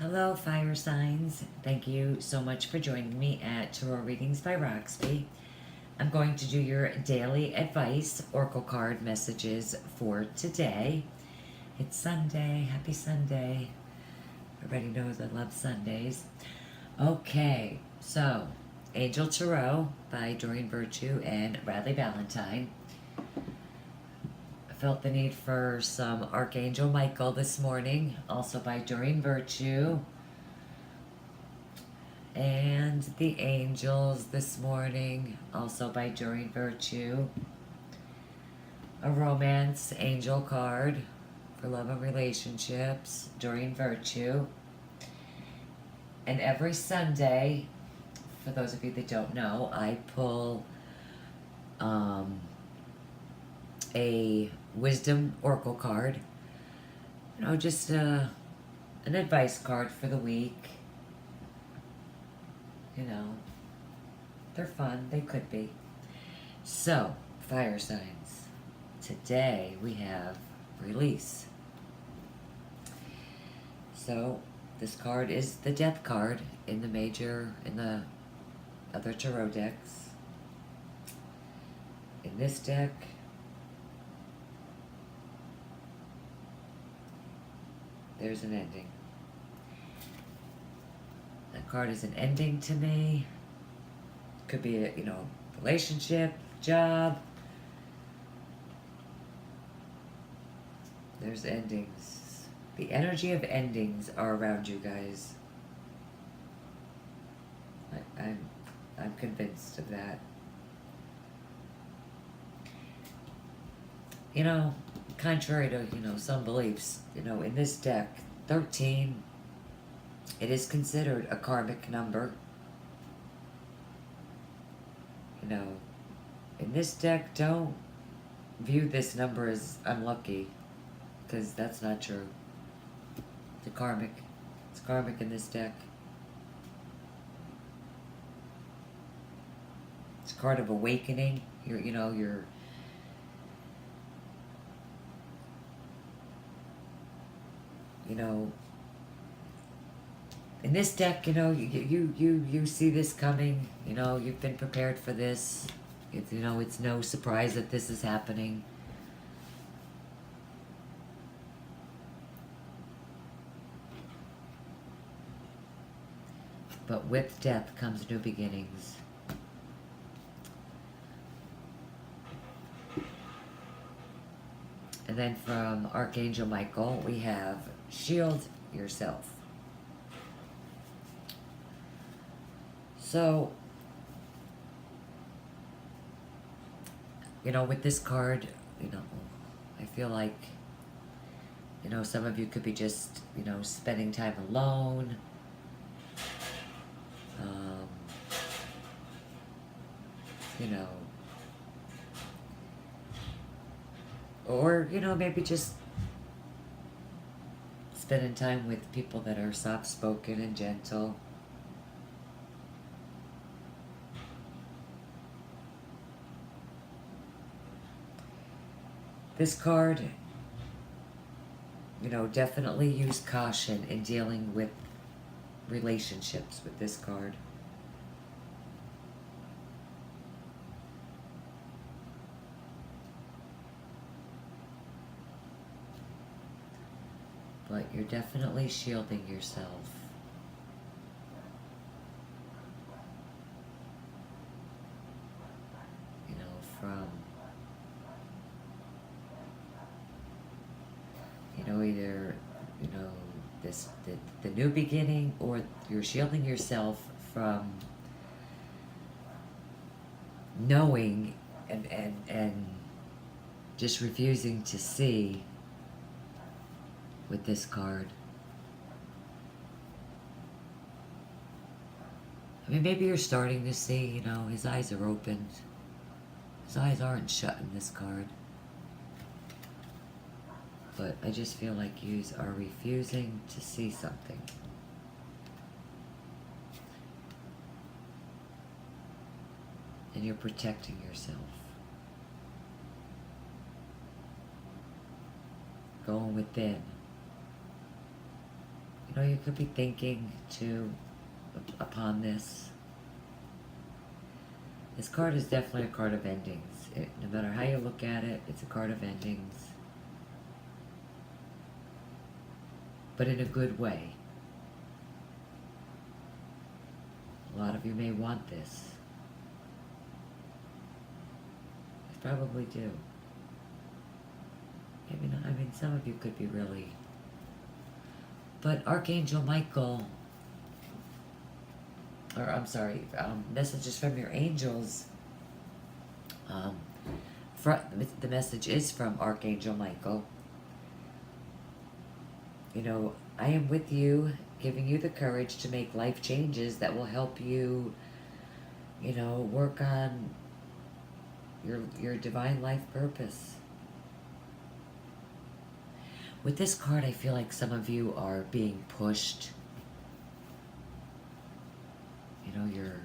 Hello, fire signs. Thank you so much for joining me at Tarot Readings by Roxby. I'm going to do your daily advice oracle card messages for today. It's Sunday. Happy Sunday. Everybody knows I love Sundays. Okay, so Angel Tarot by Doreen Virtue and Bradley Valentine. I felt the need for some Archangel Michael this morning, also by Doreen Virtue. And the Angels this morning, also by Doreen Virtue. A romance angel card for love and relationships, Doreen Virtue. And every Sunday, for those of you that don't know, I pull a wisdom oracle card. Just an advice card for the week. They're fun. They could be. So, fire signs. Today we have release. So, this card is the death card in the other tarot decks. In this deck, there's an ending. That card is an ending to me. Could be a, relationship, job. There's endings. The energy of endings are around you guys. I'm convinced of that. Contrary to, some beliefs, in this deck, 13, it is considered a karmic number. In this deck, don't view this number as unlucky, because that's not true. It's karmic. It's karmic in this deck. It's a card of awakening. You're in this deck, you see this coming. You've been prepared for this. It's no surprise that this is happening. But with death comes new beginnings. And then from Archangel Michael, we have shield yourself. So, with this card, I feel like, some of you could be just, spending time alone. Or, maybe just spending time with people that are soft-spoken and gentle. This card, definitely use caution in dealing with relationships with this card. But you're definitely shielding yourself. From either the new beginning, or you're shielding yourself from knowing and just refusing to see with this card. Maybe you're starting to see, his eyes are opened. His eyes aren't shut in this card. But I just feel like you are refusing to see something. And you're protecting yourself. Going within. You know, you could be thinking too upon this. This card is definitely a card of endings. No matter how you look at it, it's a card of endings. But in a good way. A lot of you may want this. You probably do. Maybe not. I mean, some of you could be really. But Archangel Michael, or I'm sorry, messages from your angels. The message is from Archangel Michael. You know, I am with you, giving you the courage to make life changes that will help you, you know, work on your divine life purpose. With this card, I feel like some of you are being pushed. You know, you're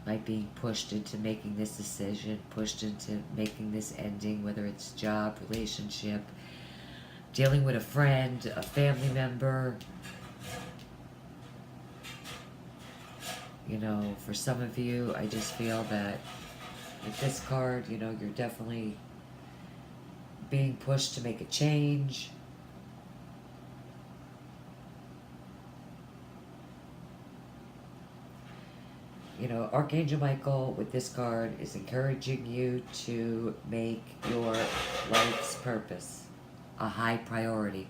like being pushed into making this decision, pushed into making this ending, whether it's job, relationship, dealing with a friend, a family member. You know, for some of you, I just feel that with this card, you know, you're definitely being pushed to make a change. You know, Archangel Michael with this card is encouraging you to make your life's purpose a high priority.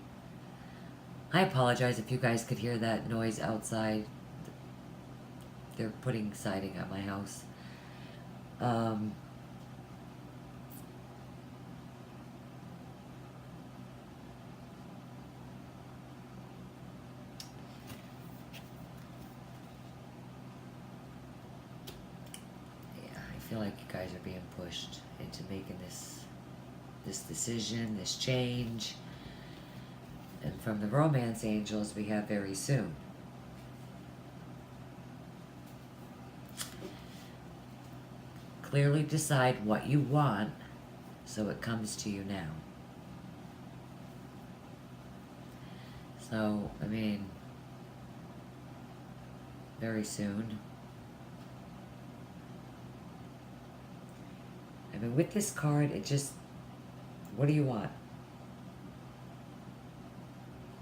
I apologize if you guys could hear that noise outside. They're putting siding at my house. I feel like you guys are being pushed into making this decision, this change. And from the romance angels, we have very soon. Clearly decide what you want so it comes to you now. So, I mean, very soon. I mean, with this card, it just, what do you want?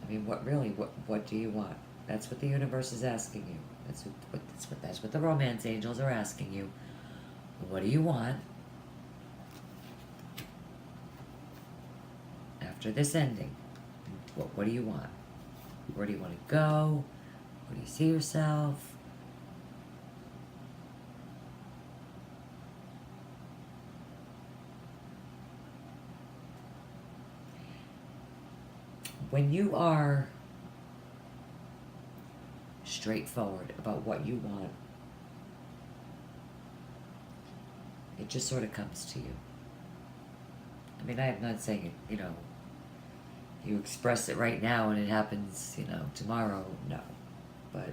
I mean, what do you want? That's what the universe is asking you. That's what the romance angels are asking you. What do you want? After this ending, what do you want? Where do you want to go? Where do you see yourself? When you are straightforward about what you want, it just sort of comes to you. I mean, I'm not saying it, you know, you express it right now and it happens, you know, tomorrow, no. But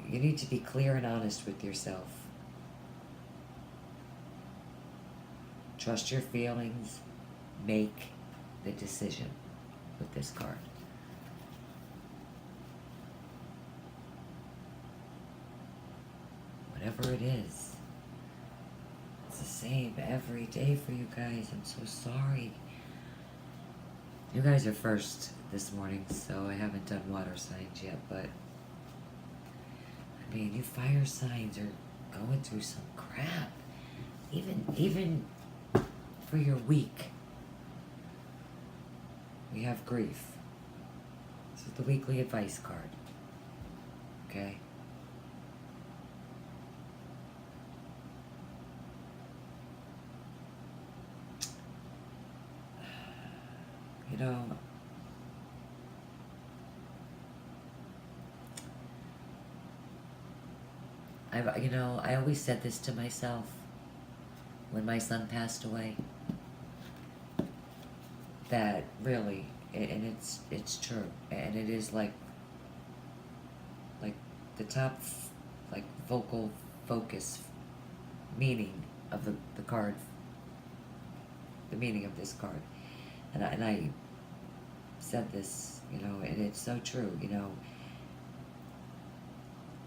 you need to be clear and honest with yourself. Trust your feelings. Make the decision with this card. Whatever it is, it's the same every day for you guys. I'm so sorry. You guys are first this morning, so I haven't done water signs yet, but I mean, you fire signs are going through some crap. Even for your week. We have grief. This is the weekly advice card. Okay? You know, I always said this to myself when my son passed away. That really, and it's true, and it is like the top, like vocal focus meaning of the card, the meaning of this card. and I said this, you know, and it's so true, you know.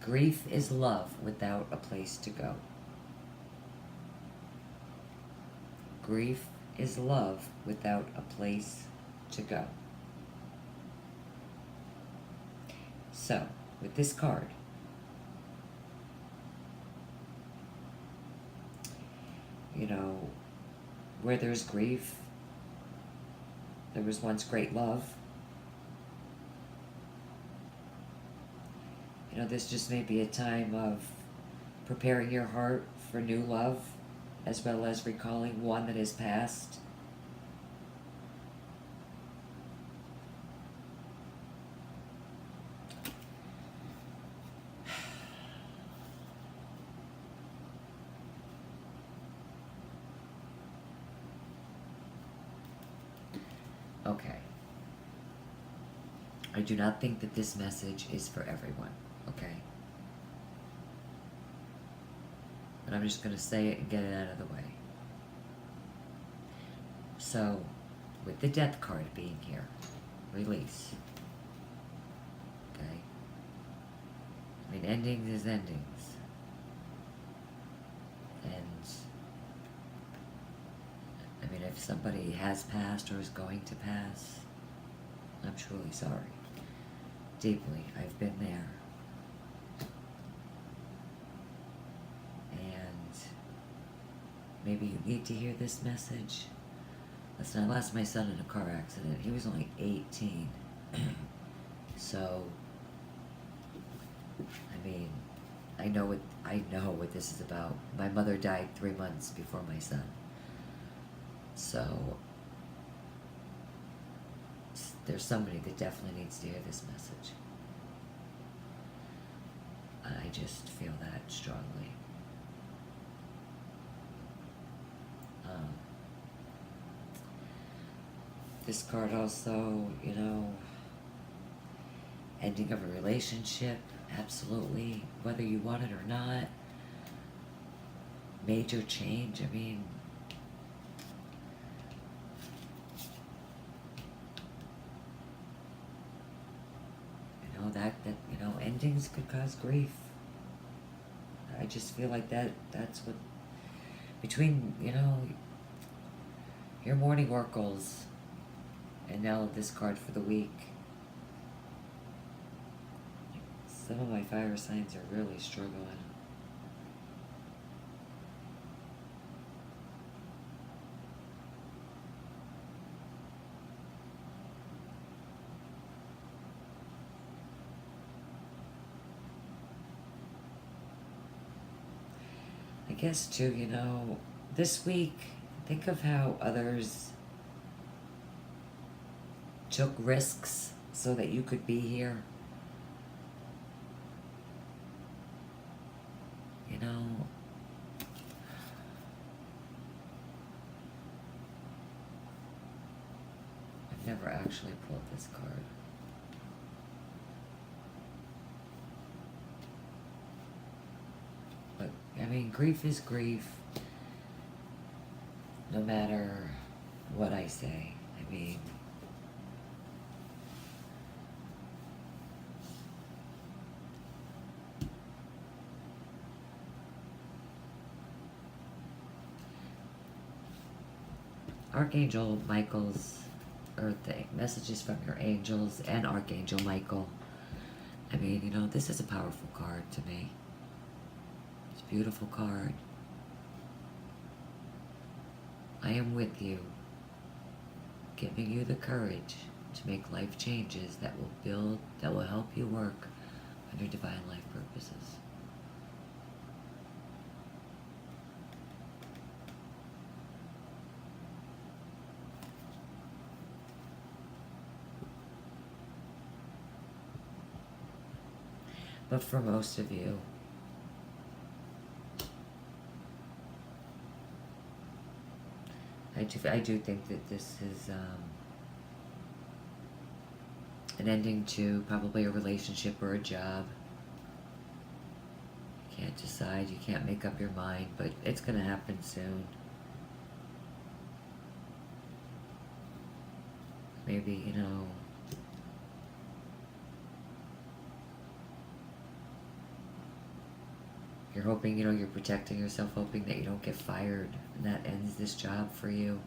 Grief is love without a place to go. Grief is love without a place to go. So, with this card, you know, where there's grief, there was once great love. You know, this just may be a time of preparing your heart for new love, as well as recalling one that has passed. Okay. I do not think that this message is for everyone, okay? But I'm just going to say it and get it out of the way. So, with the death card being here, release. Okay? I mean, endings is endings. And, I mean, if somebody has passed or is going to pass, I'm truly sorry. Deeply, I've been there. And maybe you need to hear this message. Listen, I lost my son in a car accident. He was only 18. So, I mean, I know what this is about. My mother died 3 months before my son. So, there's somebody that definitely needs to hear this message. I just feel that strongly. This card also, you know, ending of a relationship, absolutely, whether you want it or not. Major change, I mean, you know, that you know, endings could cause grief. I just feel like that's what, between, you know, your morning oracles and now this card for the week, some of my fire signs are really struggling. I guess too, you know, this week, think of how others took risks so that you could be here. You know, I've never actually pulled this card. But, I mean, grief is grief, no matter what I say. I mean, Archangel Michael's Earth thing, messages from your angels and Archangel Michael. I mean, you know, this is a powerful card to me. It's a beautiful card. I am with you, giving you the courage to make life changes that will help you work on your divine life purposes. But for most of you, I do think that this is an ending to probably a relationship or a job. You can't decide, you can't make up your mind, but it's going to happen soon. maybe, you know, you're hoping, you know, you're protecting yourself, hoping that you don't get fired, and that ends this job for you.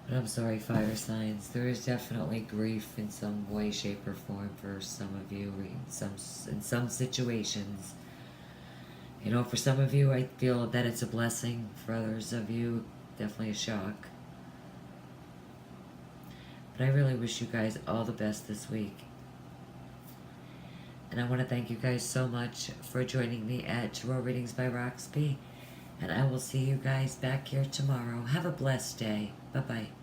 But I'm sorry, fire signs. There is definitely grief in some way, shape, or form for some of you in some situations. You know, for some of you, I feel that it's a blessing. For others of you, definitely a shock. But I really wish you guys all the best this week. And I want to thank you guys so much for joining me at Tarot Readings by Roxby. And I will see you guys back here tomorrow. Have a blessed day. Bye-bye.